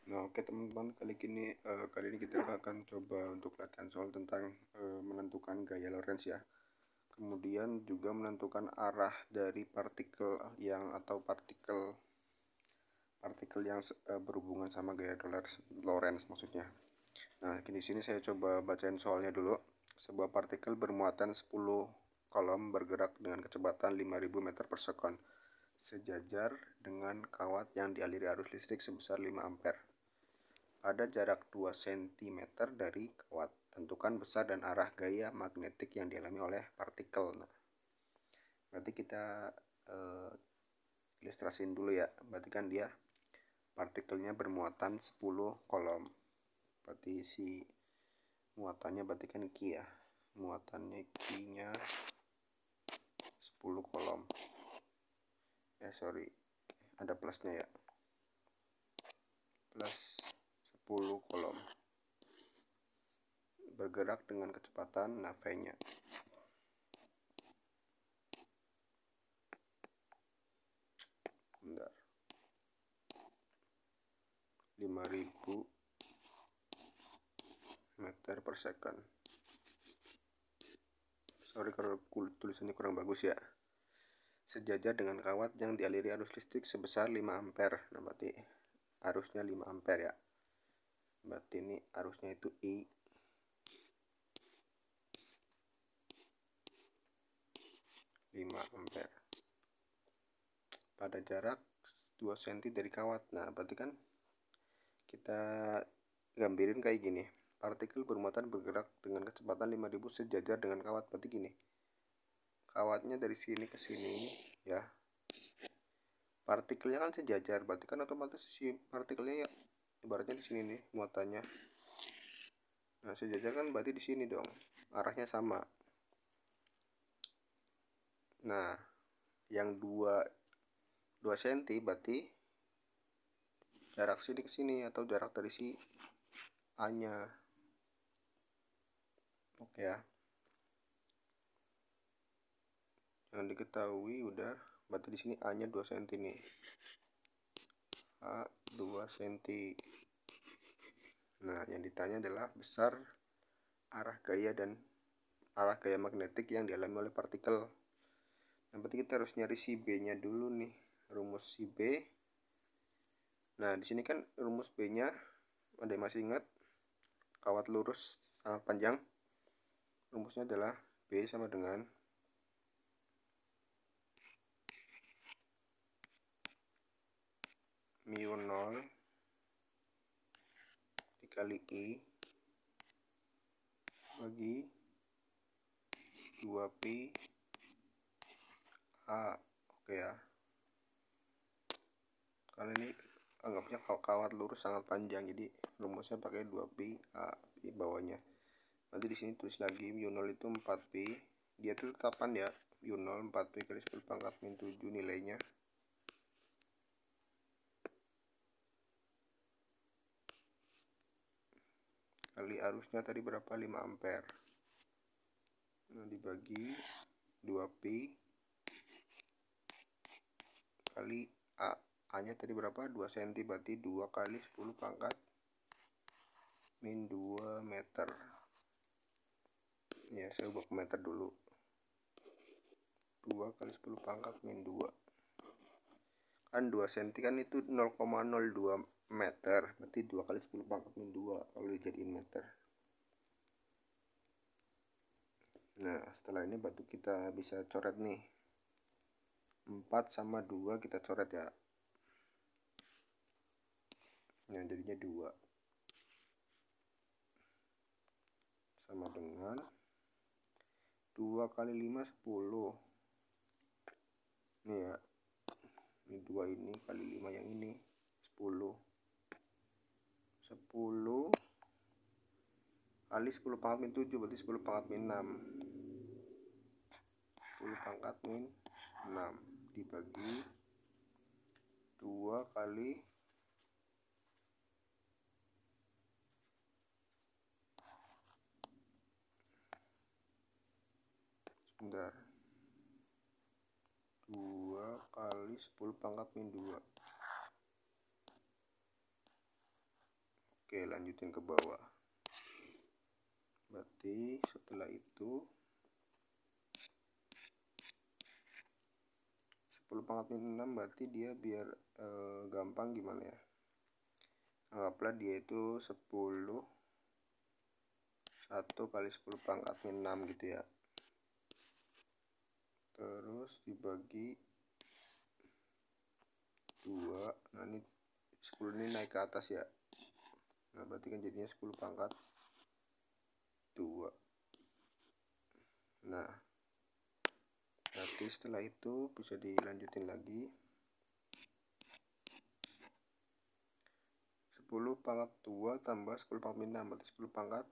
Nah, oke teman-teman, kali ini kita akan coba untuk latihan soal tentang menentukan gaya Lorentz ya. Kemudian juga menentukan arah dari partikel atau partikel yang berhubungan sama gaya Lorentz maksudnya. Nah, di sini saya coba bacain soalnya dulu. Sebuah partikel bermuatan 10 kolom bergerak dengan kecepatan 5.000 meter per sekon sejajar dengan kawat yang dialiri arus listrik sebesar 5 ampere. Pada jarak 2 cm dari kawat, tentukan besar dan arah gaya magnetik yang dialami oleh partikel. Nah, berarti kita ilustrasiin dulu ya. Berarti kan dia partikelnya bermuatan 10 kolom. Berarti si muatannya berarti kan Q ya. Muatannya Q-nya 10 kolom. Ada plusnya ya. Plus 10 kolom. Bergerak dengan kecepatan V-nya. Bentar. 5.000 meter per second. Sorry kalau tulisannya kurang bagus ya. Sejajar dengan kawat yang dialiri arus listrik sebesar 5 ampere. Nah, berarti arusnya 5 ampere ya. Berarti ini arusnya itu I. 5 ampere. Pada jarak 2 cm dari kawat. Nah, berarti kan kita gambarin kayak gini. Partikel bermuatan bergerak dengan kecepatan 5.000 sejajar dengan kawat. Berarti gini. Kawatnya dari sini ke sini ya. Partikelnya kan sejajar, berarti kan otomatis si partikelnya ya ibaratnya di sini nih muatannya. Nah, sejajar kan berarti di sini dong. Arahnya sama. Nah, yang 2 cm berarti jarak sini ke sini atau jarak dari si A-nya. Oke ya. Yang diketahui udah berarti di sini A-nya 2 cm nih. A 2 cm. Nah, yang ditanya adalah besar arah gaya magnetik yang dialami oleh partikel. Nah, berarti kita harus nyari si B-nya dulu nih. Rumus si B. Nah, di sini kan rumus B-nya ada yang masih ingat? Kawat lurus sangat panjang. Rumusnya adalah B sama dengan mu0 dikali I bagi 2pi A. Oke ya. Karena ini anggapnya kawat lurus sangat panjang, jadi rumusnya pakai 2pi A di bawahnya. Nanti di sini tulis lagi mu0 itu 4pi. Dia tuh tetapan ya. mu0 4pi kali 10 pangkat min 7 nilainya. Kali arusnya tadi berapa? 5 ampere. Nah, dibagi 2pi kali A. A-nya tadi berapa? 2 cm, berarti 2 kali 10 pangkat min 2 meter. Ya, saya ubah ke meter dulu. 2 kali 10 pangkat min 2. Kan 2 cm kan itu 0,02 meter. Berarti 2 kali 10 pangkat min 2 kalau dijadiin meter. Nah, setelah ini baru kita bisa coret nih. 4 sama 2 kita coret ya. Nah, jadinya 2. Sama dengan 2 kali 5 10. Nih ya. Ini 2 ini kali 5 yang ini 10. 10 kali 10 pangkat min 7 berarti 10 pangkat min 6. 10 pangkat min 6 dibagi 2 kali sebentar 2 kali 10 pangkat min 2. Oke, lanjutin ke bawah. Berarti setelah itu 10 pangkat min 6 berarti dia biar gampang gimana ya, anggaplah dia itu 10 1 kali 10 pangkat min 6 gitu ya, terus dibagi 2. Nah ini 10 ini naik ke atas ya, nah berarti kan jadinya 10 pangkat 2. Nah berarti setelah itu bisa dilanjutin lagi, 10 pangkat 2 tambah 10 pangkat min 6 berarti 10 pangkat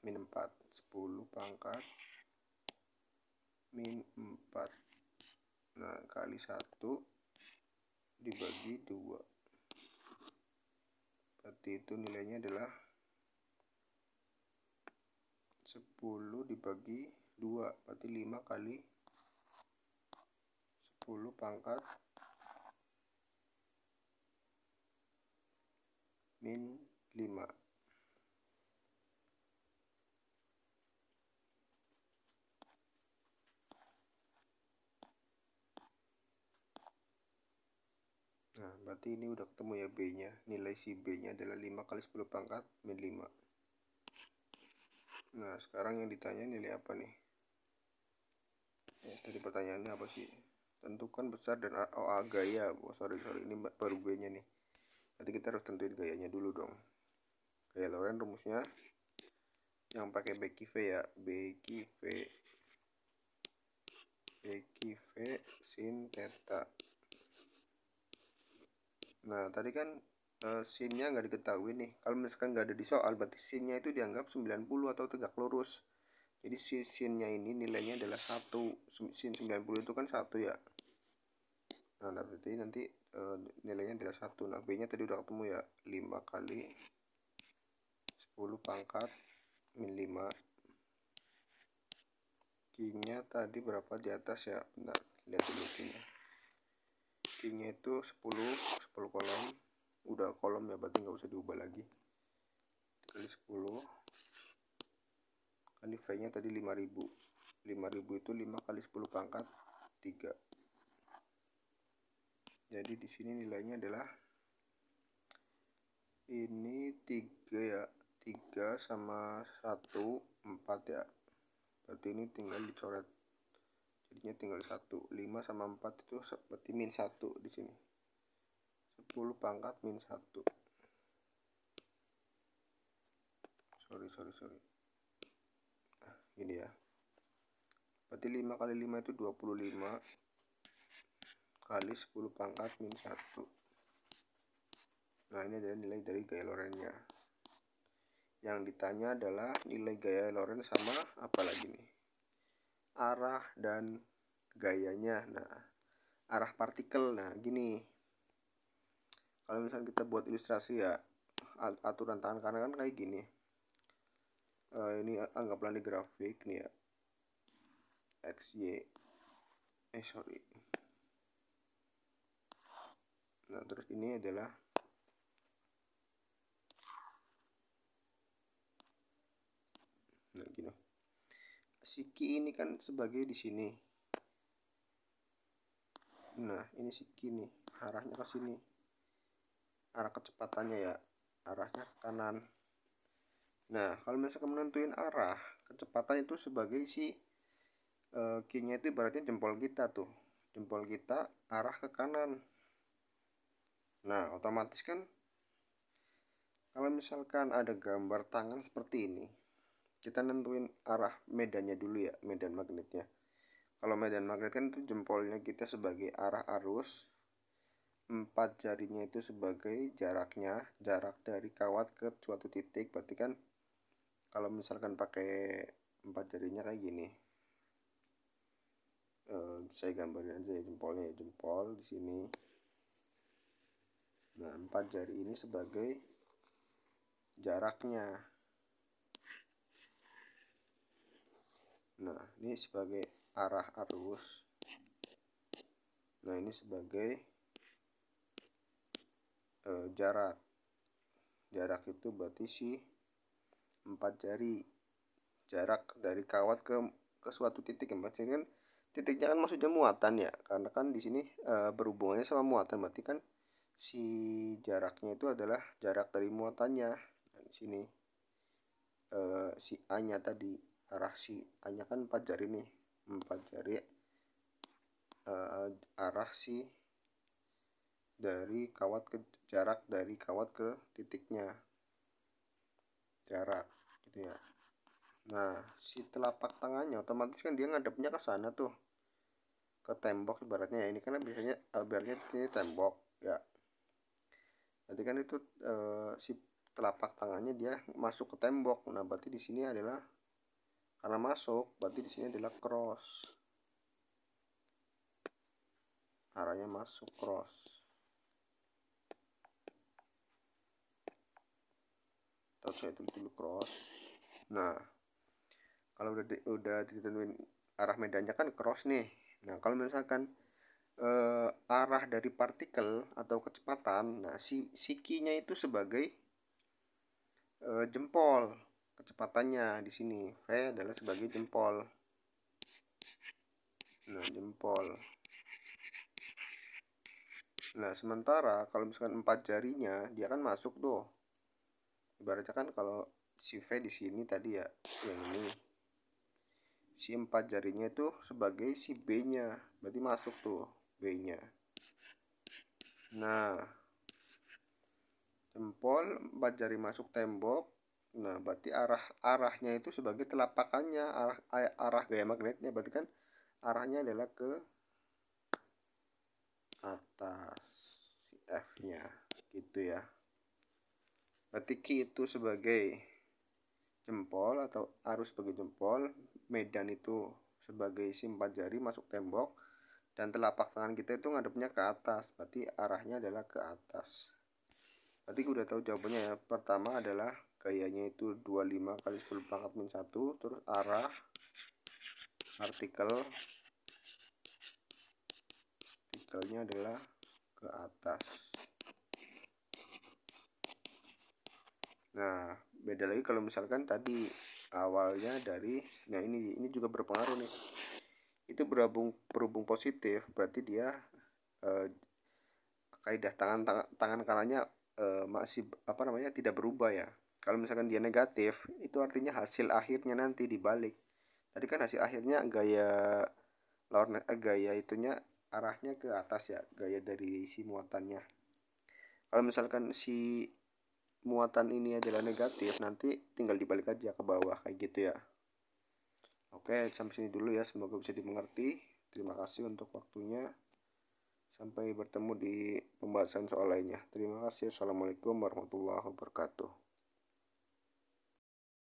min 4. 10 pangkat min 4, nah kali 1 dibagi 2, berarti itu nilainya adalah 10 dibagi 2, berarti 5 kali 10 pangkat min 5. Nah berarti ini udah ketemu ya B nya, nilai si B nya adalah 5 kali 10 pangkat min 5. Nah sekarang yang ditanya nilai apa nih ya, tadi pertanyaannya apa sih, tentukan besar dan OA gaya. Sorry ini baru B nya nih, nanti kita harus tentuin gayanya dulu dong. Gaya Lorentz rumusnya yang pakai Becky V ya, Becky V sin theta. Nah tadi kan sinnya nggak diketahui nih, kalau misalkan nggak ada di soal berarti sinnya itu dianggap 90 atau tegak lurus. Jadi sinnya ini nilainya adalah 1, sin 90 itu kan 1 ya. Nah berarti nanti nilainya adalah 1. Nah B nya tadi udah ketemu ya, 5 kali 10 pangkat min 5. Q-nya tadi berapa di atas ya, bentar lihat dulu Q-nya. Q-nya itu 10 kolom, udah kolom ya berarti nggak usah diubah lagi, kali 10 kali V nya tadi 5000 itu 5 kali 10 pangkat 3. Jadi di sini nilainya adalah ini 3 ya, 3 sama 1 4 ya, berarti ini tinggal dicoret, jadinya tinggal 1. 5 sama 4 itu berarti min 1 di sini, 10 pangkat min 1. Sorry gini ya, berarti 5 kali 5 itu 25 kali 10 pangkat min 1. Nah ini adalah nilai dari gaya Lorentz-nya. Yang ditanya adalah nilai gaya Lorentz sama apa lagi nih, arah dan gayanya. Nah arah partikel, nah gini, kalau misalnya kita buat ilustrasi ya, aturan tangan kanan kan kayak gini. Ini anggaplah di grafik nih ya, XY sorry. Nah terus ini adalah gini, si Q ini kan sebagai di sini. Nah ini si Q nih, arahnya ke sini, arah kecepatannya ya, arahnya ke kanan. Nah kalau misalkan menentuin arah kecepatan itu sebagai si Q-nya itu ibaratnya jempol kita tuh, jempol kita arah ke kanan. Nah otomatis kan kalau misalkan ada gambar tangan seperti ini, kita nentuin arah medannya dulu ya, medan magnetnya. Kalau medan magnet kan itu jempolnya kita sebagai arah arus, 4 jarinya itu sebagai jaraknya, jarak dari kawat ke suatu titik. Berarti kan kalau misalkan pakai 4 jarinya kayak gini, saya gambarin aja ya jempolnya ya, jempol di sini. Nah 4 jari ini sebagai jaraknya. Nah ini sebagai arah arus, nah ini sebagai jarak. Jarak itu berarti si 4 jari. Jarak dari kawat ke suatu titik, yang berarti kan titiknya kan maksudnya muatan ya, karena kan di sini berhubungannya sama muatan, berarti kan si jaraknya itu adalah jarak dari muatannya. Nah, di sini si A nya tadi, arah si A nya kan 4 jari nih, 4 jari, arah si dari kawat ke jarak dari kawat ke titiknya, jarak gitu ya. Nah, si telapak tangannya otomatis kan dia ngadepnya ke sana tuh, ke tembok ibaratnya ya. Ini kan biasanya ibaratnya ini tembok ya. Berarti kan itu si telapak tangannya dia masuk ke tembok. Nah, berarti di sini adalah karena masuk, berarti di sini adalah cross. Arahnya masuk cross. Terus saya tulis dulu cross. Nah, kalau udah ditentuin arah medannya kan cross nih. Nah, kalau misalkan arah dari partikel atau kecepatan, nah si q-nya itu sebagai jempol kecepatannya. Di sini V adalah sebagai jempol. Nah, jempol. Nah, sementara kalau misalkan 4 jarinya dia kan masuk tuh. Ibaratnya kan kalau si V di sini tadi ya, yang ini si 4 jarinya itu sebagai si B-nya, berarti masuk tuh B-nya. Nah, jempol 4 jari masuk tembok. Nah, berarti arahnya itu sebagai telapakannya, arah gaya magnetnya, berarti kan arahnya adalah ke atas, si F-nya gitu ya. Berarti Q itu sebagai jempol atau arus sebagai jempol, medan itu sebagai si 4 jari masuk tembok, dan telapak tangan kita itu ngadepnya ke atas, berarti arahnya adalah ke atas. Berarti udah tahu jawabannya ya. Pertama adalah gayanya itu 25 kali 10 pangkat min 1, terus arah partikelnya adalah ke atas. Nah, beda lagi kalau misalkan tadi awalnya dari, nah ini juga berpengaruh nih. Itu berhubung positif, berarti dia kaidah tangan kanannya masih tidak berubah ya. Kalau misalkan dia negatif, itu artinya hasil akhirnya nanti dibalik. Tadi kan hasil akhirnya gaya itunya arahnya ke atas ya, gaya dari si muatannya. Kalau misalkan si muatan ini adalah negatif, nanti tinggal dibalik aja ke bawah kayak gitu ya. Oke, sampai sini dulu ya, semoga bisa dimengerti. Terima kasih untuk waktunya. Sampai bertemu di pembahasan soal lainnya. Terima kasih. Assalamualaikum warahmatullahi wabarakatuh.